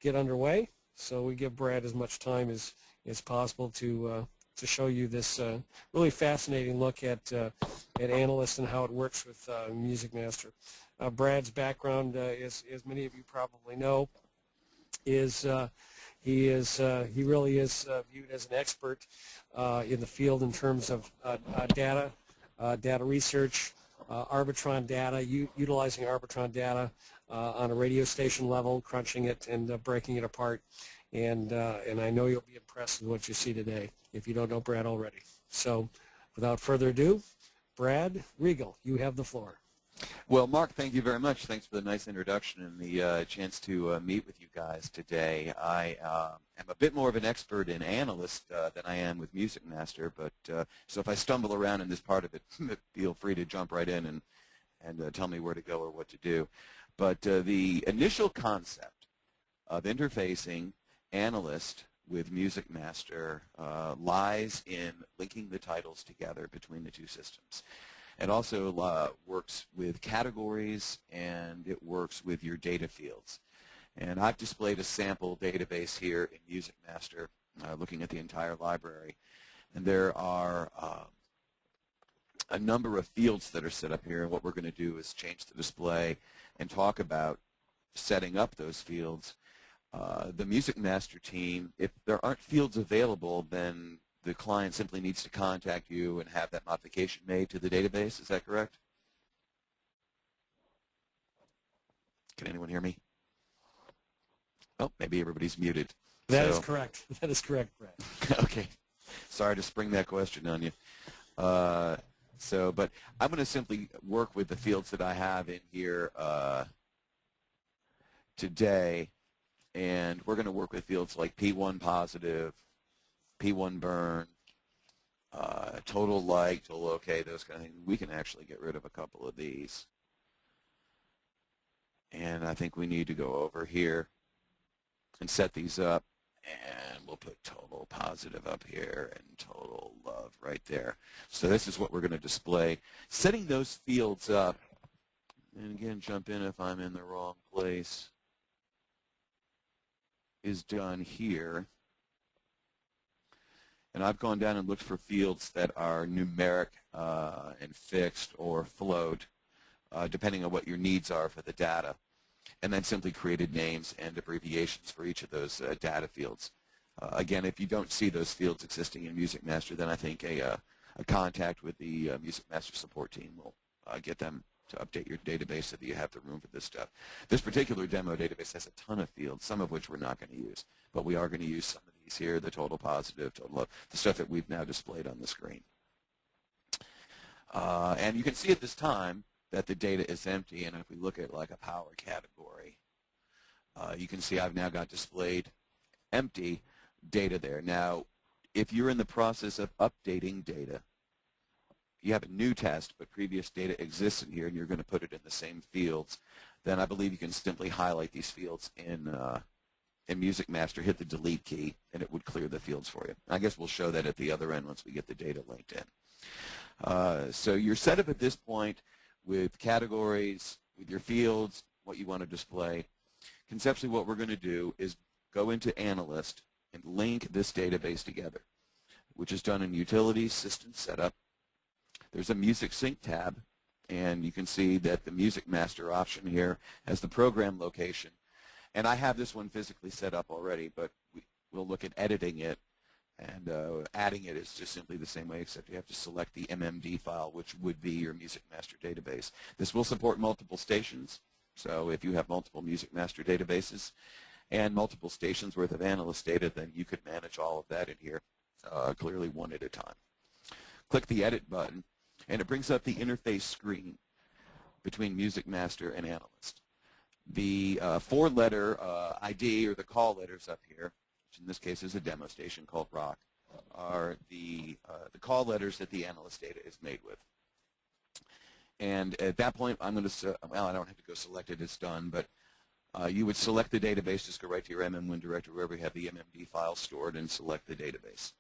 get underway. So we give Brad as much time as possible to show you this really fascinating look at Analyst and how it works with MusicMaster. Brad's background, as many of you probably know, is he really is viewed as an expert in the field in terms of data research, Arbitron data, utilizing Arbitron data on a radio station level, crunching it and breaking it apart. And I know you'll be impressed with what you see today if you don't know Brad already. So without further ado, Brad Regal, you have the floor. Well, Mark, thank you very much. Thanks for the nice introduction and the chance to meet with you guys today. I am a bit more of an expert in Analyst than I am with MusicMaster, but so if I stumble around in this part of it, feel free to jump right in and tell me where to go or what to do. But the initial concept of interfacing Analyst with MusicMaster lies in linking the titles together between the two systems. It also works with categories, and it works with your data fields. And I've displayed a sample database here in MusicMaster, looking at the entire library. And there are a number of fields that are set up here, and what we're going to do is change the display and talk about setting up those fields. The MusicMaster team, if there aren't fields available, then the client simply needs to contact you and have that modification made to the database. Is that correct? Can anyone hear me? Oh, maybe everybody's muted. That is correct. That is correct, Brad. Okay. Sorry to spring that question on you. But I'm going to simply work with the fields that I have in here today, and we're going to work with fields like P1 positive, P1 burn, total like, total okay, those kind of things. We can actually get rid of a couple of these. And I think we need to go over here and set these up. And we'll put total positive up here and total love right there. So this is what we're going to display. Setting those fields up, and again, jump in if I'm in the wrong place, is done here. And I've gone down and looked for fields that are numeric and fixed or float, depending on what your needs are for the data, and then simply created names and abbreviations for each of those data fields. Again, if you don't see those fields existing in MusicMaster, then I think a contact with the MusicMaster support team will get them to update your database so that you have the room for this stuff. This particular demo database has a ton of fields, some of which we're not going to use, but we are going to use some of these here, the total positive, total love, the stuff that we've now displayed on the screen. And you can see at this time that the data is empty, and if we look at like a power category, you can see I've now got displayed empty data there. Now, if you're in the process of updating data, you have a new test, but previous data exists in here, and you're going to put it in the same fields, then I believe you can simply highlight these fields in MusicMaster, hit the delete key, and it would clear the fields for you. I guess we'll show that at the other end once we get the data linked in. So you're set up at this point with categories, with your fields, what you want to display. Conceptually, what we're going to do is go into Analyst and link this database together, which is done in Utilities, System Setup. There's a Music Sync tab, and you can see that the MusicMaster option here has the program location. And I have this one physically set up already, but we'll look at editing it, and adding it is just simply the same way, except you have to select the MMD file, which would be your MusicMaster database. This will support multiple stations, so if you have multiple MusicMaster databases and multiple stations worth of Analyst data, then you could manage all of that in here, clearly one at a time. Click the Edit button, and it brings up the interface screen between MusicMaster and Analyst. The four-letter ID, or the call letters up here, which in this case is a demo station called Rock, are the call letters that the Analyst data is made with. And at that point, I'm going to, well, I don't have to go select it, it's done, but you would select the database, just go right to your MM1 directory, wherever you have the MMD file stored, and select the database.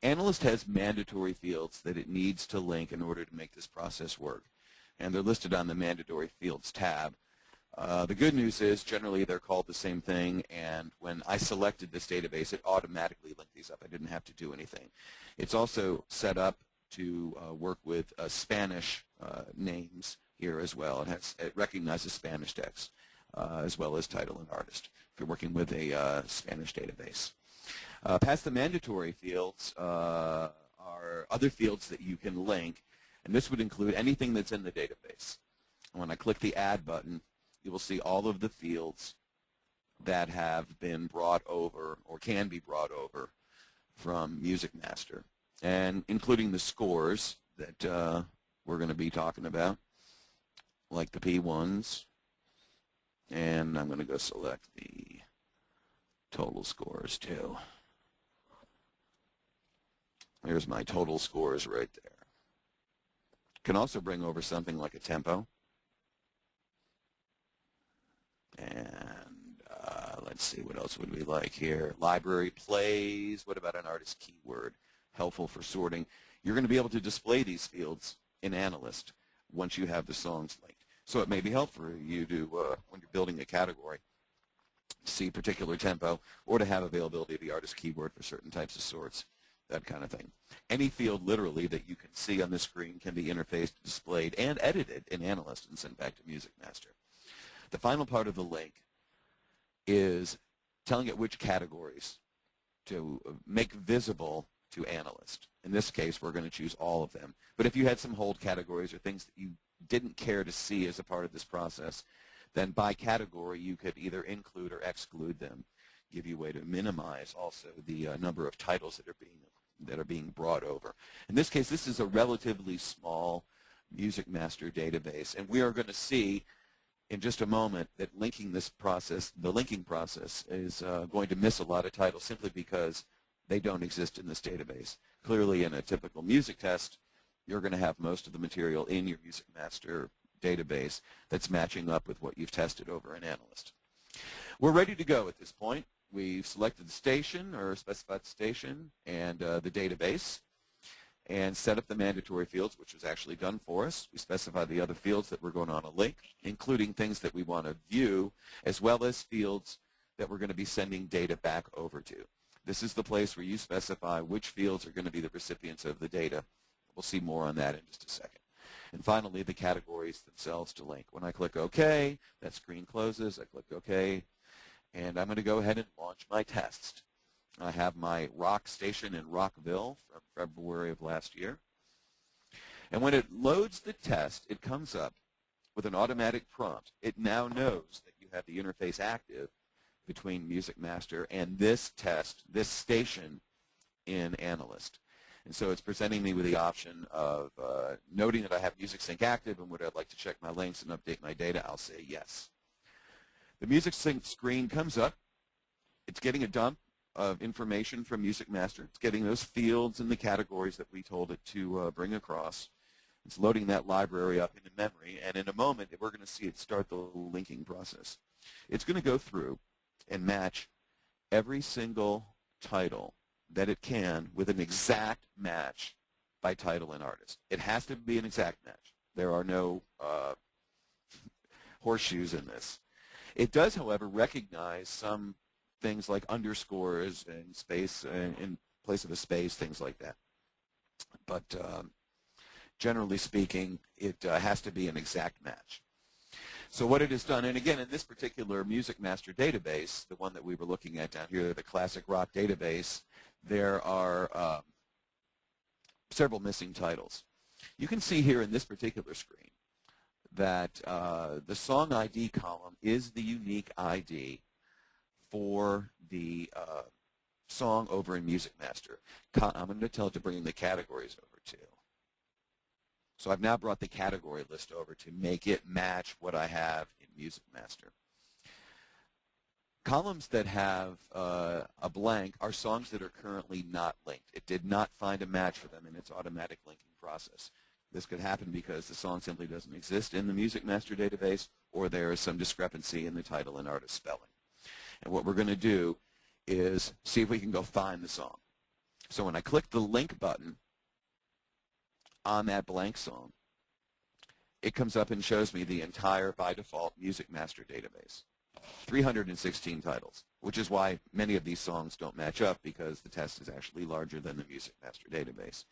Analyst has mandatory fields that it needs to link in order to make this process work, and they're listed on the Mandatory Fields tab. The good news is generally they're called the same thing, and when I selected this database, it automatically linked these up. I didn't have to do anything. It's also set up to work with Spanish names here as well. It recognizes Spanish text as well as title and artist if you're working with a Spanish database. Past the mandatory fields are other fields that you can link, and this would include anything that's in the database. And when I click the Add button, you will see all of the fields that have been brought over or can be brought over from MusicMaster, and including the scores that we're going to be talking about, like the P1s. And I'm going to go select the total scores too. There's my total scores right there. Can also bring over something like a tempo. And let's see, what else would we like here? Library plays. What about an artist keyword? Helpful for sorting. You're going to be able to display these fields in Analyst once you have the songs linked. So it may be helpful for you to, when you're building a category, see particular tempo or to have availability of the artist keyword for certain types of sorts, that kind of thing. Any field literally that you can see on the screen can be interfaced, displayed, and edited in Analyst and sent back to MusicMaster. The final part of the link is telling it which categories to make visible to Analyst. In this case, we're going to choose all of them. But if you had some hold categories or things that you didn't care to see as a part of this process, then by category you could either include or exclude them, give you a way to minimize also the number of titles that are being brought over. In this case, this is a relatively small MusicMaster database, and we are going to see in just a moment that the linking process is going to miss a lot of titles simply because they don't exist in this database. Clearly, in a typical music test, you're going to have most of the material in your MusicMaster database that's matching up with what you've tested over in Analyst. We're ready to go at this point. We've selected the station or specified the station and the database, and set up the mandatory fields, which was actually done for us. We specified the other fields that we're going to link, including things that we want to view, as well as fields that we're going to be sending data back over to. This is the place where you specify which fields are going to be the recipients of the data. We'll see more on that in just a second. And finally, the categories themselves to link. When I click OK, that screen closes. I click OK, and I'm going to go ahead and launch my test. I have my rock station in Rockville from February of last year. And when it loads the test, it comes up with an automatic prompt. It now knows that you have the interface active between MusicMaster and this test, this station in Analyst. And so it's presenting me with the option of noting that I have MusicSync active and would I like to check my links and update my data. I'll say yes. The MusicSync screen comes up. It's getting a dump of information from MusicMaster. It's getting those fields and the categories that we told it to bring across. It's loading that library up into memory, and in a moment we're going to see it start the linking process. It's going to go through and match every single title that it can with an exact match by title and artist. It has to be an exact match. There are no horseshoes in this. It does, however, recognize some things like underscores and space in place of a space, things like that. But generally speaking, it has to be an exact match. So what it has done, and again, in this particular MusicMaster database, the one that we were looking at down here, the classic rock database, there are several missing titles. You can see here in this particular screen that the song ID column is the unique ID for the song over in MusicMaster. I'm going to tell it to bring the categories over too. So I've now brought the category list over to make it match what I have in MusicMaster. Columns that have a blank are songs that are currently not linked. It did not find a match for them in its automatic linking process. This could happen because the song simply doesn't exist in the MusicMaster database, or there is some discrepancy in the title and artist spelling. And what we're going to do is see if we can go find the song. So when I click the link button on that blank song, it comes up and shows me the entire, by default, MusicMaster database. 316 titles, which is why many of these songs don't match up, because the test is actually larger than the MusicMaster database.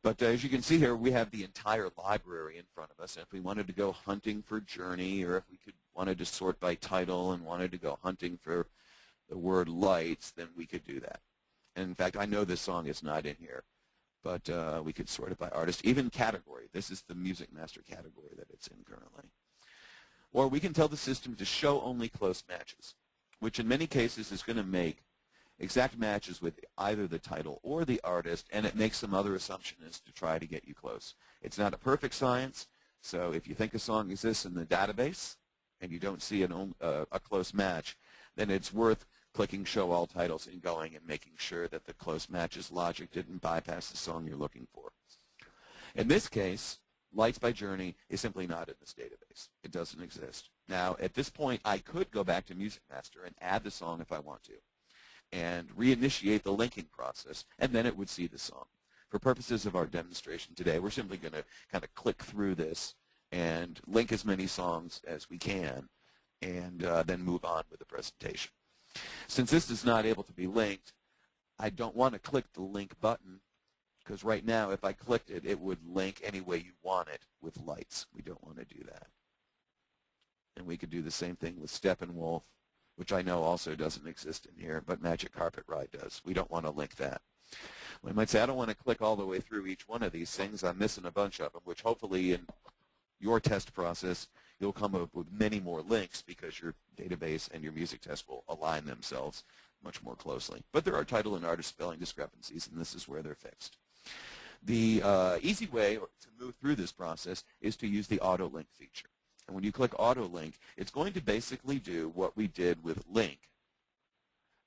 But as you can see here, we have the entire library in front of us. And if we wanted to go hunting for Journey, or if we wanted to sort by title and wanted to go hunting for the word lights, then we could do that. And in fact, I know this song is not in here, but we could sort it by artist, even category. This is the MusicMaster category that it's in currently. Or we can tell the system to show only close matches, which in many cases is going to make exact matches with either the title or the artist, and it makes some other assumptions to try to get you close. It's not a perfect science, so if you think a song exists in the database and you don't see a close match, then it's worth clicking Show All Titles and going and making sure that the close matches logic didn't bypass the song you're looking for. In this case, Lights by Journey is simply not in this database. It doesn't exist. Now, at this point, I could go back to MusicMaster and add the song if I want to, and reinitiate the linking process, and then it would see the song. For purposes of our demonstration today, we're simply going to kind of click through this and link as many songs as we can, and then move on with the presentation. Since this is not able to be linked, I don't want to click the link button, because right now, if I clicked it, it would link any way you want it with lights. We don't want to do that. And we could do the same thing with Steppenwolf, which I know also doesn't exist in here, but Magic Carpet Ride does. We don't want to link that. We might say, I don't want to click all the way through each one of these things. I'm missing a bunch of them, which hopefully in your test process, you'll come up with many more links, because your database and your music test will align themselves much more closely. But there are title and artist spelling discrepancies, and this is where they're fixed. The easy way to move through this process is to use the auto link feature. And when you click auto link, it's going to basically do what we did with link,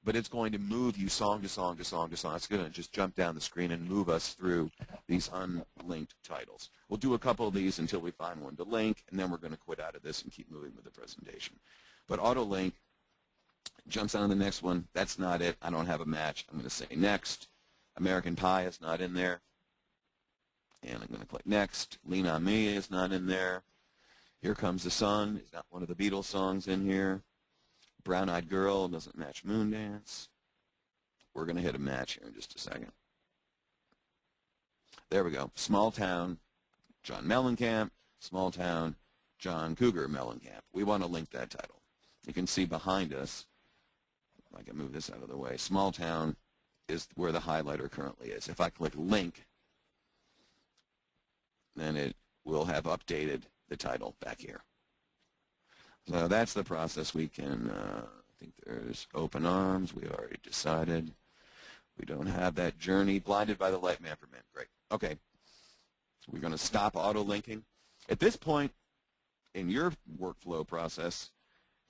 but it's going to move you song to song to song to song. It's going to just jump down the screen and move us through these unlinked titles. We'll do a couple of these until we find one to link, and then we're going to quit out of this and keep moving with the presentation. But auto link jumps on to the next one. That's not it. I don't have a match. I'm going to say next. American Pie is not in there. And I'm going to click next. Lean on Me is not in there. Here Comes the Sun is not one of the Beatles songs in here. Brown Eyed Girl doesn't match Moondance. We're going to hit a match here in just a second. There we go. Small Town, John Mellencamp. Small Town, John Cougar Mellencamp. We want to link that title. You can see behind us, if I can move this out of the way, Small Town is where the highlighter currently is. If I click link, then it will have updated the title back here. So that's the process. We can, I think there's Open Arms. We already decided. We don't have that. Journey, Blinded by the Light Man for Men. Great. Okay. So we're going to stop auto-linking. At this point in your workflow process,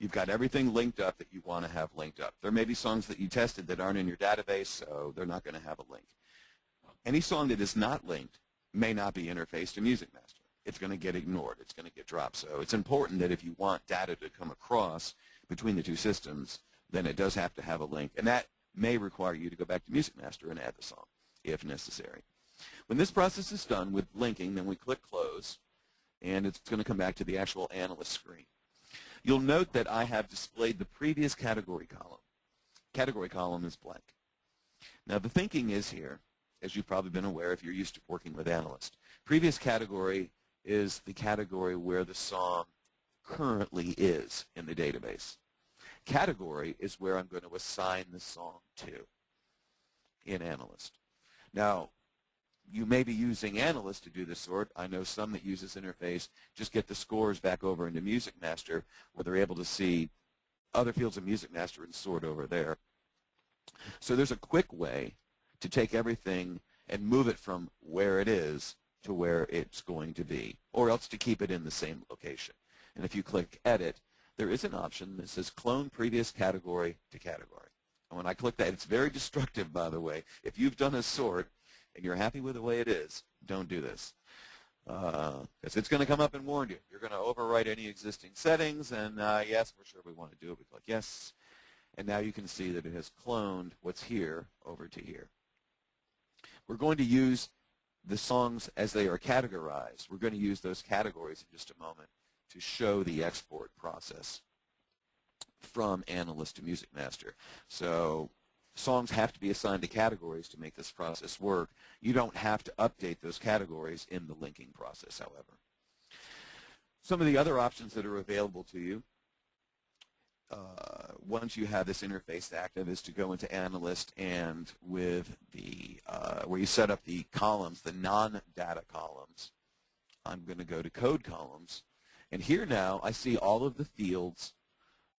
you've got everything linked up that you want to have linked up. There may be songs that you tested that aren't in your database, so they're not going to have a link. Any song that is not linked may not be interfaced to MusicMaster. It's going to get ignored. It's going to get dropped. So it's important that if you want data to come across between the two systems, then it does have to have a link. And that may require you to go back to MusicMaster and add the song, if necessary. When this process is done with linking, then we click Close, and it's going to come back to the actual analyst screen. You'll note that I have displayed the previous category column. Category column is blank. Now, the thinking is here, as you've probably been aware if you're used to working with analysts. Previous category is the category where the song currently is in the database. Category is where I'm going to assign the song to in Analyst. Now, you may be using Analyst to do this sort. I know some that use this interface just get the scores back over into MusicMaster, where they're able to see other fields of MusicMaster and sort over there. So there's a quick way to take everything and move it from where it is to where it's going to be, or else to keep it in the same location. And if you click Edit, there is an option that says Clone Previous Category to Category. And when I click that, it's very destructive, by the way. If you've done a sort and you're happy with the way it is, don't do this. Because it's going to come up and warn you. You're going to overwrite any existing settings, and yes, we're sure we want to do it. We click Yes. And now you can see that it has cloned what's here over to here. We're going to use the songs as they are categorized, we're going to use those categories in just a moment to show the export process from Analyst to MusicMaster. So songs have to be assigned to categories to make this process work. You don't have to update those categories in the linking process, however. Some of the other options that are available to you once you have this interface active is to go into Analyst, and with the where you set up the columns, the non-data columns, I'm going to go to code columns, and here now I see all of the fields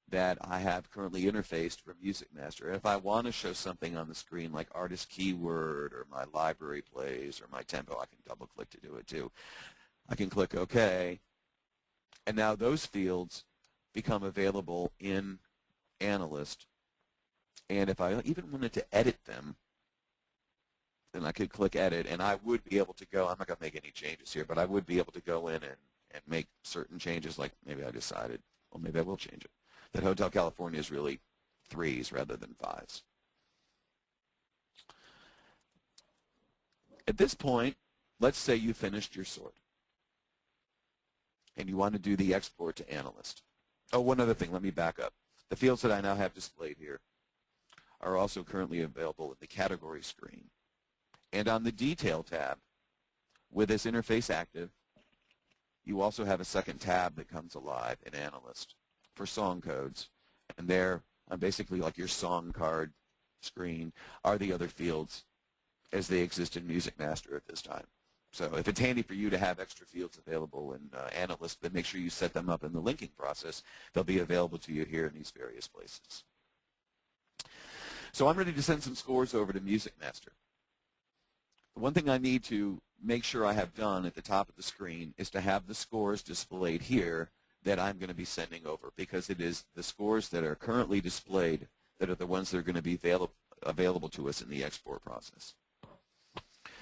that I have currently interfaced from MusicMaster. If I want to show something on the screen like artist keyword or my library plays or my tempo, I can double click to do it too. I can click OK, and now those fields become available in Analyst. And if I even wanted to edit them, then I could click Edit, and I would be able to go, I'm not going to make any changes here, but I would be able to go in and make certain changes, like maybe I decided, well, maybe I will change it, that Hotel California is really 3s rather than 5s. At this point, let's say you finished your sort, and you want to do the export to Analyst. Oh, one other thing, let me back up. The fields that I now have displayed here are also currently available in the category screen. And on the Detail tab, with this interface active, you also have a second tab that comes alive in Analyst for song codes. And there, basically like your song card screen, are the other fields as they exist in MusicMaster at this time. So if it's handy for you to have extra fields available in Analyst, then make sure you set them up in the linking process. They'll be available to you here in these various places. So I'm ready to send some scores over to MusicMaster. One thing I need to make sure I have done at the top of the screen is to have the scores displayed here that I'm going to be sending over, because it is the scores that are currently displayed that are the ones that are going to be available to us in the export process.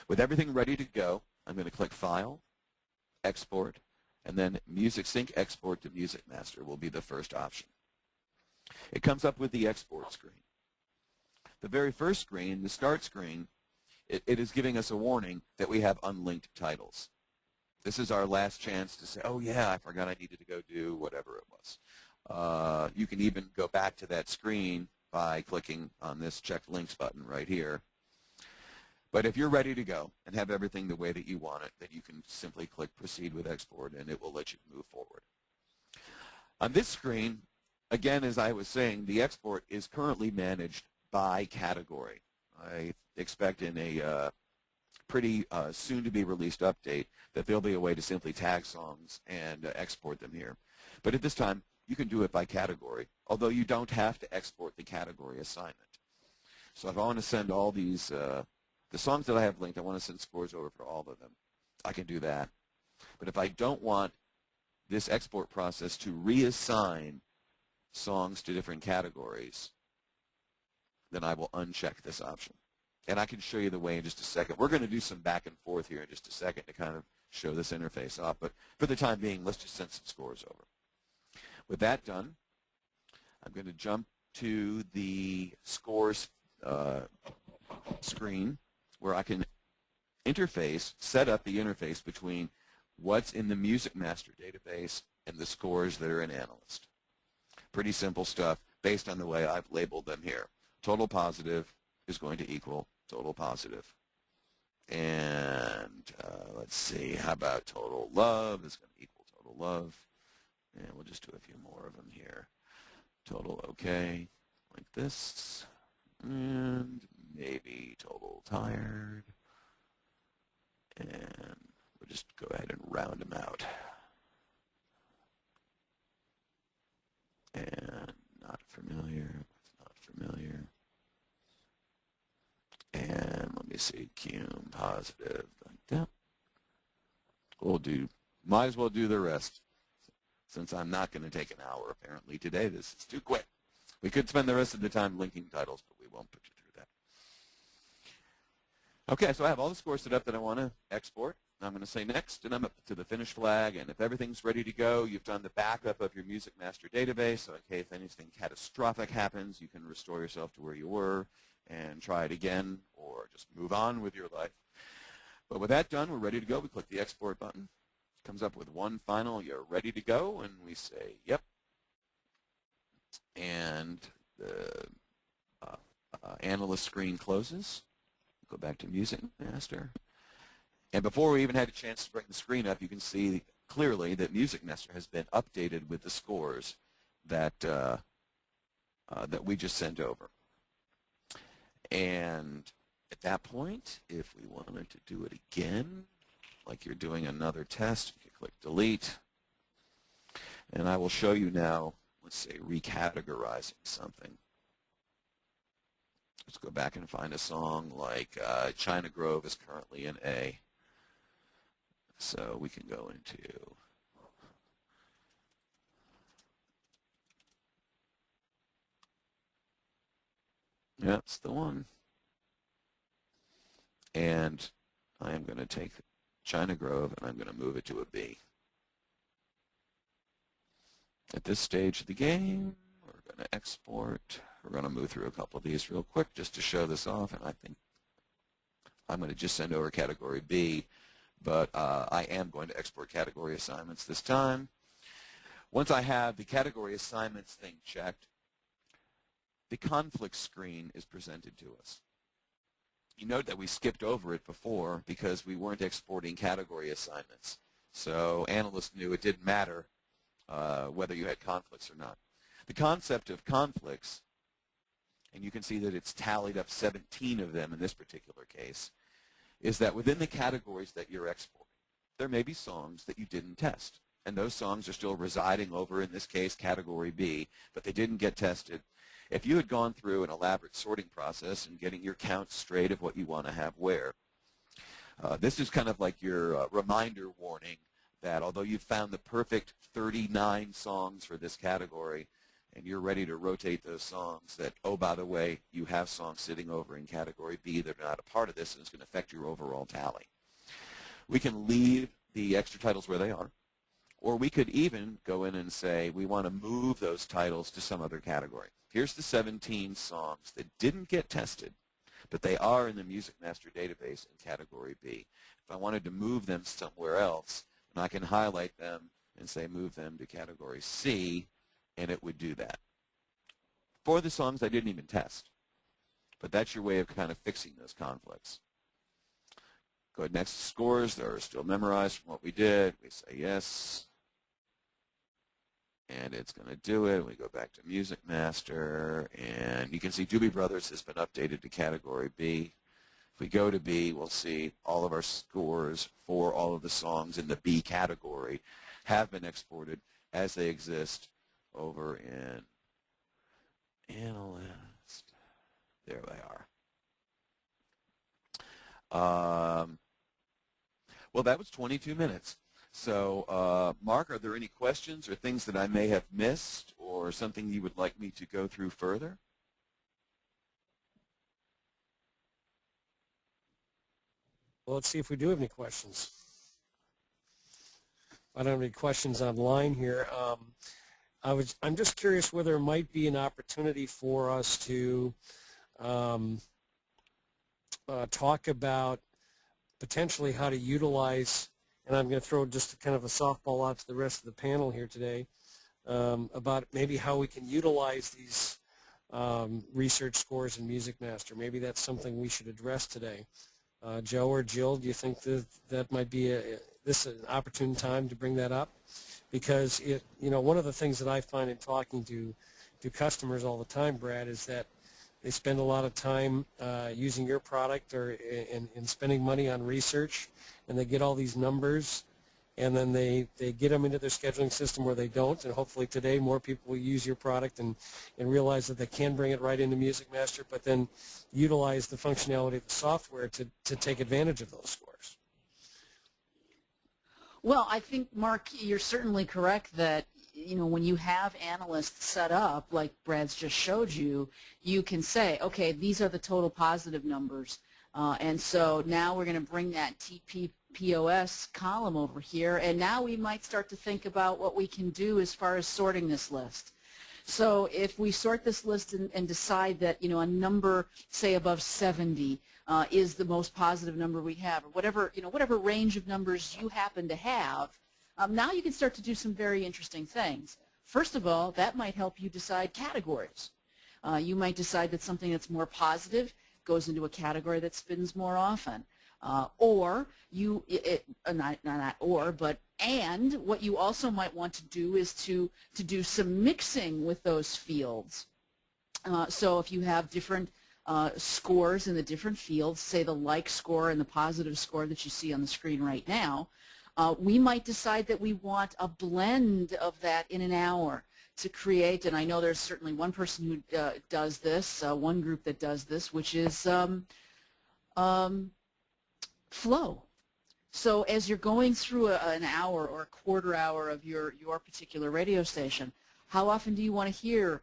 With everything ready to go, I'm going to click File, Export, and then Music Sync Export to MusicMaster will be the first option. It comes up with the export screen. The very first screen, the Start screen, it is giving us a warning that we have unlinked titles. This is our last chance to say, oh yeah, I forgot I needed to go do whatever it was. You can even go back to that screen by clicking on this Check Links button right here. But if you're ready to go and have everything the way that you want it, then you can simply click Proceed with Export, and it will let you move forward. On this screen, again, as I was saying, the export is currently managed by category. I expect in a pretty soon-to-be-released update that there'll be a way to simply tag songs and export them here. But at this time, you can do it by category, although you don't have to export the category assignment. So if I want to send all these the songs that I have linked, I want to send scores over for all of them. I can do that. But if I don't want this export process to reassign songs to different categories, then I will uncheck this option. And I can show you the way in just a second. We're going to do some back and forth here in just a second to kind of show this interface off. But for the time being, let's just send some scores over. With that done, I'm going to jump to the scores screen, where I can set up the interface between what's in the MusicMaster database and the scores that are in Analyst. Pretty simple stuff based on the way I've labeled them here. Total positive is going to equal total positive. And let's see, how about total love is going to equal total love. And we'll just do a few more of them here. Total okay, like this. And maybe total tired. And we'll just go ahead and round them out. And not familiar, not familiar. And let me see, cum positive, like that. Might as well do the rest, since I'm not going to take an hour apparently today. This is too quick. We could spend the rest of the time linking titles, but we won't put you through that. Okay, so I have all the scores set up that I want to export. I'm going to say next, and I'm up to the finish flag. And if everything's ready to go, you've done the backup of your MusicMaster database. So in case anything catastrophic happens, you can restore yourself to where you were and try it again, or just move on with your life. But with that done, we're ready to go. We click the export button. It comes up with one final, you're ready to go, and we say, yep. And the analyst screen closes. Go back to MusicMaster. And before we even had a chance to bring the screen up, you can see clearly that MusicMaster has been updated with the scores that that we just sent over. And at that point, if we wanted to do it again, like you're doing another test, you can click delete. And I will show you now, let's say, recategorizing something. Let's go back and find a song like China Grove is currently in A. So we can go into that's the one. And I am going to take China Grove and I'm going to move it to a B. At this stage of the game, we're going to export. We're going to move through a couple of these real quick just to show this off, and I think I'm going to just send over category B, but I am going to export category assignments this time. Once I have the category assignments thing checked, the conflict screen is presented to us. You note that we skipped over it before because we weren't exporting category assignments. So analysts knew it didn't matter whether you had conflicts or not. The concept of conflicts, and you can see that it's tallied up 17 of them in this particular case, is that within the categories that you're exporting, there may be songs that you didn't test. And those songs are still residing over, in this case, category B, but they didn't get tested. If you had gone through an elaborate sorting process and getting your counts straight of what you want to have where, this is kind of like your reminder warning that although you've found the perfect 39 songs for this category and you're ready to rotate those songs, that, oh, by the way, you have songs sitting over in category B that are not a part of this, and it's going to affect your overall tally. We can leave the extra titles where they are, or we could even go in and say we want to move those titles to some other category. Here's the 17 songs that didn't get tested, but they are in the MusicMaster database in category B. If I wanted to move them somewhere else, and I can highlight them and say move them to category C, and it would do that. For the songs I didn't even test. But that's your way of kind of fixing those conflicts. Go ahead, next scores. They're still memorized from what we did. We say yes. And it's going to do it. We go back to MusicMaster, and you can see Doobie Brothers has been updated to category B. If we go to B, we'll see all of our scores for all of the songs in the B category have been exported as they exist over in Analyst. There they are. Well, that was 22 minutes. So, Mark, are there any questions or things that I may have missed or something you would like me to go through further? Well, let's see if we do have any questions. I don't have any questions online here. I'm just curious whether there might be an opportunity for us to talk about potentially how to utilize, and I'm going to throw just kind of a softball out to the rest of the panel here today, about maybe how we can utilize these research scores in MusicMaster. Maybe that's something we should address today. Joe or Jill, do you think that might be an opportune time to bring that up? Because one of the things that I find in talking to customers all the time, Brad, is that they spend a lot of time using your product or in spending money on research, and they get all these numbers, and then they get them into their scheduling system where they don't, and hopefully today more people will use your product and realize that they can bring it right into MusicMaster, but then utilize the functionality of the software to take advantage of those scores. Well, I think, Mark, you're certainly correct that, when you have analysts set up, like Brad's just showed you, you can say, okay, these are the total positive numbers. And so now we're going to bring that TPPOS column over here, and now we might start to think about what we can do as far as sorting this list. So if we sort this list and decide that, you know, a number, say above 70, is the most positive number we have, or whatever, you know, whatever range of numbers you happen to have, now you can start to do some very interesting things. First of all, that might help you decide categories. You might decide that something that's more positive goes into a category that spins more often. Or you, not or, but and what you also might want to do is to do some mixing with those fields. So if you have different scores in the different fields, say the like score and the positive score that you see on the screen right now, we might decide that we want a blend of that in an hour to create, and I know there's certainly one person who does this, one group that does this, which is flow. So as you're going through an hour or a quarter hour of your particular radio station, how often do you want to hear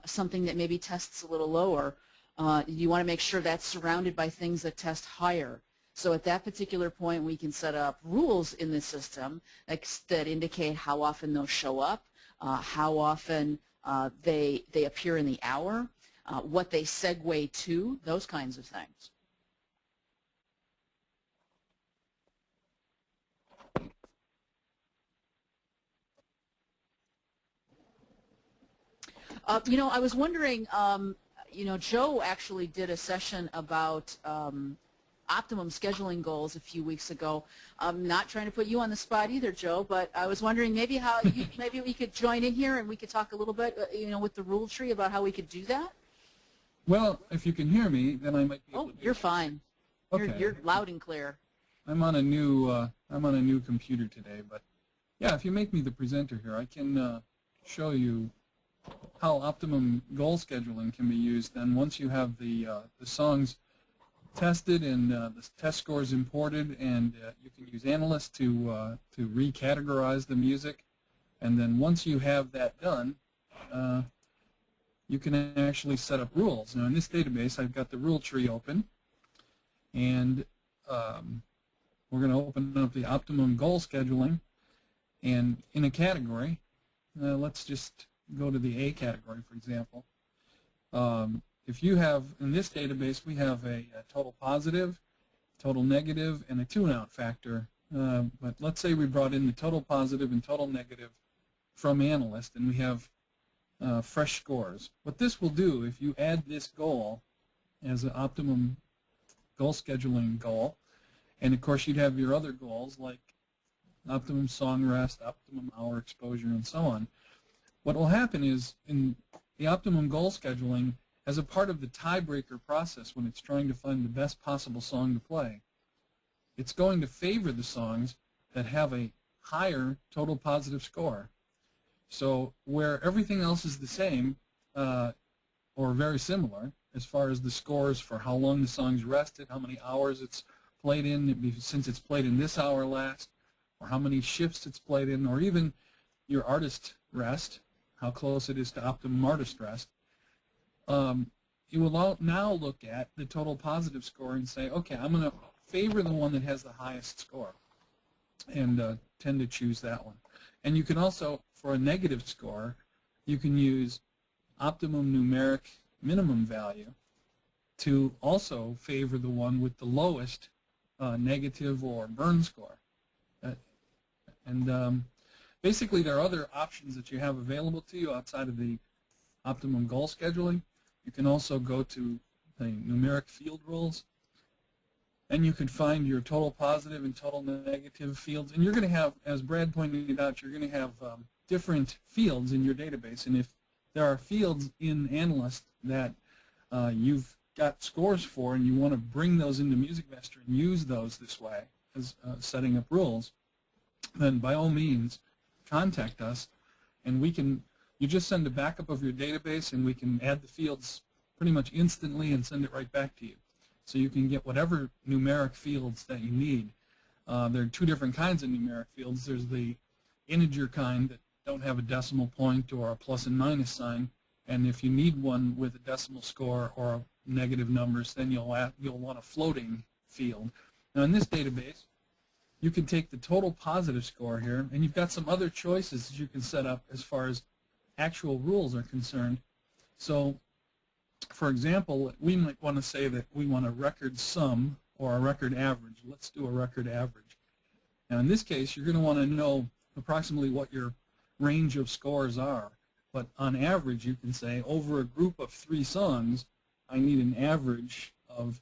something that maybe tests a little lower? You want to make sure that's surrounded by things that test higher. So at that particular point, we can set up rules in the system that indicate how often they'll show up, how often they appear in the hour, what they segue to, those kinds of things. You know, I was wondering, you know, Joe actually did a session about optimum scheduling goals a few weeks ago. I'm not trying to put you on the spot either, Joe, but I was wondering maybe how maybe we could join in here and we could talk a little bit, you know, with the rule tree about how we could do that. Well, if you can hear me, then I might be able to do you're it. fine. Okay. You're loud and clear. I'm on a new computer today, but yeah, if you make me the presenter here, I can show you how optimum goal scheduling can be used. And once you have the songs tested and the test scores imported, and you can use Analyst to recategorize the music, and then once you have that done, you can actually set up rules. Now in this database, I've got the rule tree open, and we're going to open up the optimum goal scheduling, and in a category, let's just go to the A category, for example. If you have, in this database, we have a total positive, total negative, and a tune-out factor. But let's say we brought in the total positive and total negative from Analyst, and we have fresh scores. What this will do, if you add this goal as an optimum goal scheduling goal, and of course you'd have your other goals like optimum song rest, optimum hour exposure, and so on. What will happen is, in the optimum goal scheduling, as a part of the tiebreaker process when it's trying to find the best possible song to play, it's going to favor the songs that have a higher total positive score. So where everything else is the same or very similar as far as the scores for how long the song's rested, how many hours it's played in, since it's played in this hour last, or how many shifts it's played in, or even your artist rest, how close it is to optimum artist rest, you will now look at the total positive score and say, okay, I'm going to favor the one that has the highest score, and tend to choose that one. And you can also, for a negative score, you can use optimum numeric minimum value to also favor the one with the lowest negative or burn score. Basically, there are other options that you have available to you outside of the optimum goal scheduling. You can also go to the numeric field rules, and you can find your total positive and total negative fields. And you're going to have, as Brad pointed out, you're going to have different fields in your database. And if there are fields in Analyst that you've got scores for and you want to bring those into MusicMaster and use those this way as setting up rules, then by all means, contact us, and we can, you just send a backup of your database and we can add the fields pretty much instantly and send it right back to you. So you can get whatever numeric fields that you need. There are two different kinds of numeric fields. There's the integer kind that don't have a decimal point or a plus and minus sign, and if you need one with a decimal score or negative numbers, then you'll want a floating field. Now in this database, you can take the total positive score here, and you've got some other choices that you can set up as far as actual rules are concerned. So, for example, we might want to say that we want a record sum or a record average. Let's do a record average. Now, in this case, you're going to want to know approximately what your range of scores are. But on average, you can say over a group of 3 songs, I need an average of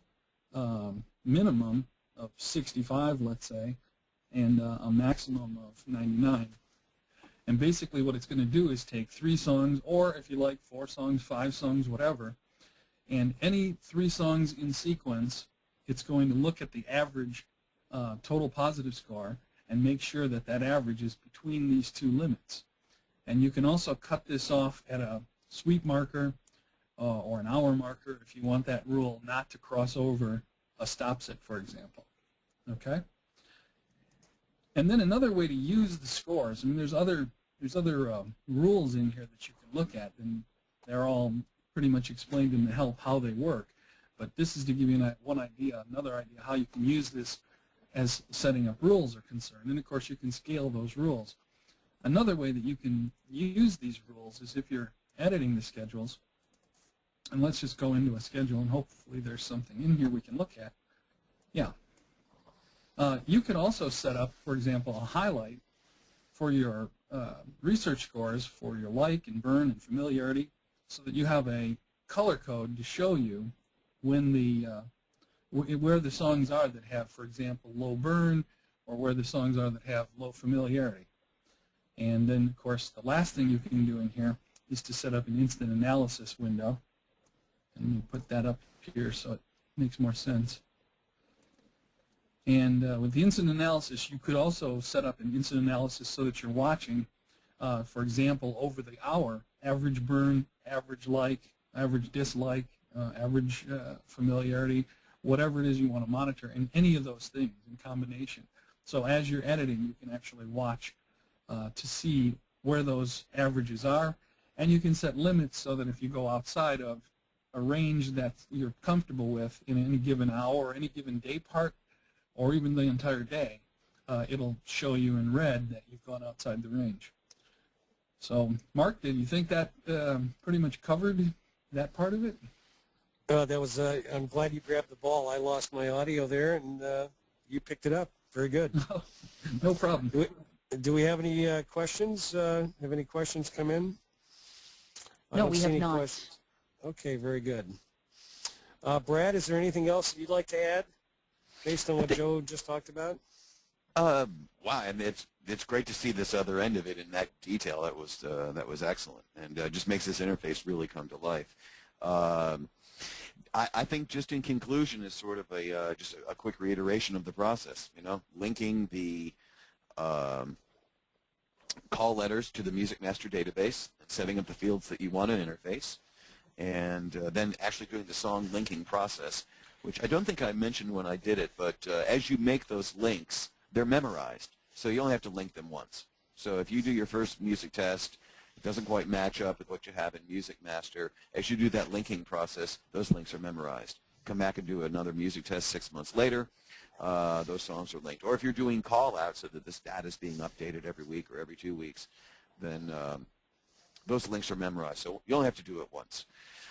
minimum of 65, let's say, and a maximum of 99. And basically what it's going to do is take 3 songs, or if you like 4 songs, 5 songs, whatever, and any 3 songs in sequence, it's going to look at the average total positive score and make sure that that average is between these 2 limits. And you can also cut this off at a sweep marker or an hour marker if you want that rule not to cross over a stop set, for example. Okay? And then another way to use the scores, I mean, there's other rules in here that you can look at, and they're all pretty much explained in the help how they work. But this is to give you another idea how you can use this as setting up rules are concerned. And of course, you can scale those rules. Another way that you can use these rules is if you're editing the schedules, and let's just go into a schedule, and hopefully there's something in here we can look at. Yeah. You can also set up, for example, a highlight for your research scores for your like and burn and familiarity, so that you have a color code to show you when where the songs are that have, for example, low burn, or where the songs are that have low familiarity. And then, of course, the last thing you can do in here is to set up an instant analysis window. And you put that up here so it makes more sense. And with the instant analysis, you could also set up an instant analysis so that you're watching, for example, over the hour, average burn, average like, average dislike, average familiarity, whatever it is you want to monitor, and any of those things in combination. So as you're editing, you can actually watch to see where those averages are, and you can set limits so that if you go outside of a range that you're comfortable with in any given hour or any given day part, or even the entire day, it'll show you in red that you've gone outside the range. So, Mark, did you think that pretty much covered that part of it? That was. I'm glad you grabbed the ball. I lost my audio there, and you picked it up. Very good. No problem. Do we have any questions? Have any questions come in? No, we have not. Questions. Okay, very good. Brad, is there anything else you'd like to add based on what Joe just talked about? Wow, and it's great to see this other end of it in that detail. That was excellent, and just makes this interface really come to life. I think just in conclusion is sort of just a quick reiteration of the process. You know, linking the call letters to the MusicMaster database, setting up the fields that you want to interface, and then actually doing the song linking process, which I don't think I mentioned when I did it, but as you make those links, they're memorized, so you only have to link them once. So if you do your first music test, it doesn't quite match up with what you have in MusicMaster, as you do that linking process, those links are memorized. Come back and do another music test 6 months later, those songs are linked. Or if you're doing call-outs so that this data is being updated every week or every 2 weeks, then those links are memorized. So you only have to do it once.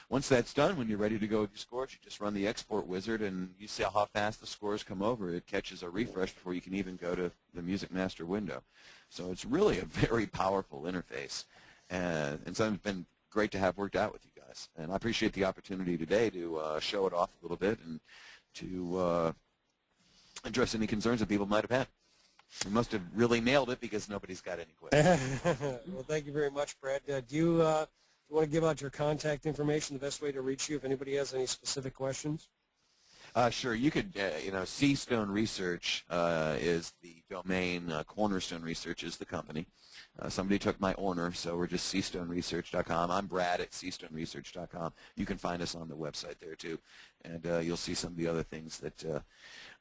Once that's done, when you're ready to go with your scores, you just run the export wizard, and you see how fast the scores come over. It catches a refresh before you can even go to the MusicMaster window. So it's really a very powerful interface, and something that's been great to have worked out with you guys. And I appreciate the opportunity today to show it off a little bit and to address any concerns that people might have had. We must have really nailed it because nobody's got any questions. Well, thank you very much, Brad. Do you want to give out your contact information, the best way to reach you if anybody has any specific questions? Sure. You could, C-Stone Research is the domain. Cornerstone Research is the company. Somebody took my owner, so we're just cstoneresearch.com. I'm Brad at cstoneresearch.com. You can find us on the website there, too. And you'll see some of the other things that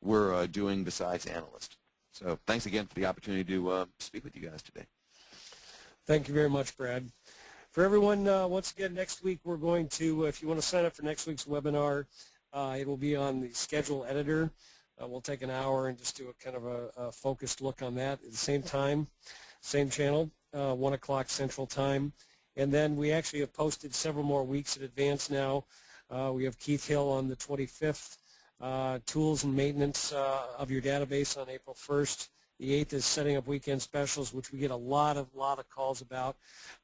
we're doing besides Analyst. So thanks again for the opportunity to speak with you guys today. Thank you very much, Brad. For everyone, once again, next week we're going to, if you want to sign up for next week's webinar, it will be on the schedule editor. We'll take an hour and just do a kind of a focused look on that at the same time, same channel, 1 o'clock Central Time. And then we actually have posted several more weeks in advance now. We have Keith Hill on the 25th, tools and maintenance of your database on April 1st. The 8th is setting up weekend specials, which we get a lot of calls about,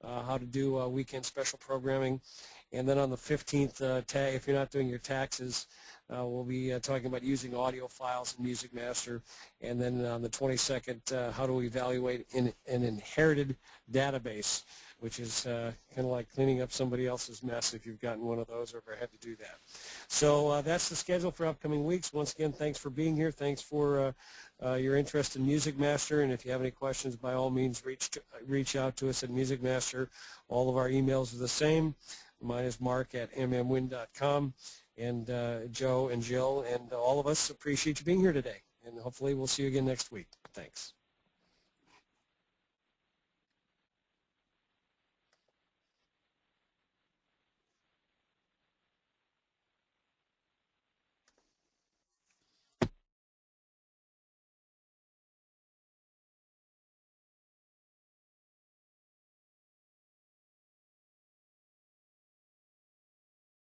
how to do weekend special programming. And then on the 15th, if you're not doing your taxes, we'll be talking about using audio files in MusicMaster. And then on the 22nd, how to evaluate an inherited database, which is kind of like cleaning up somebody else's mess if you've gotten one of those or ever had to do that. So that's the schedule for upcoming weeks. Once again, thanks for being here. Thanks for your interest in MusicMaster. And if you have any questions, by all means, reach out to us at MusicMaster. All of our emails are the same. Mine is mark@mmwin.com. And Joe and Jill and all of us appreciate you being here today. And hopefully we'll see you again next week. Thanks.